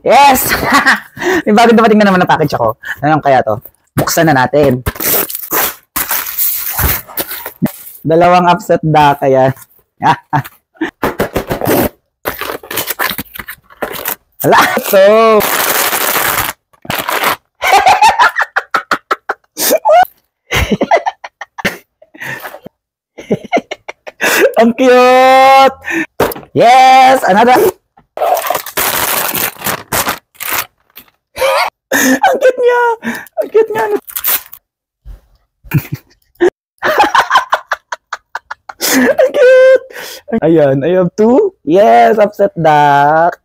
Yes! May bagong dumating na naman na package ako. Ano kaya to? Buksan na natin. Dalawang upset da kaya. Hala, so. Ang cute! Yes! Another! Ang cute niya! Ang cute niya! Ang cute! Ayan, I have two. Yes, upset duck.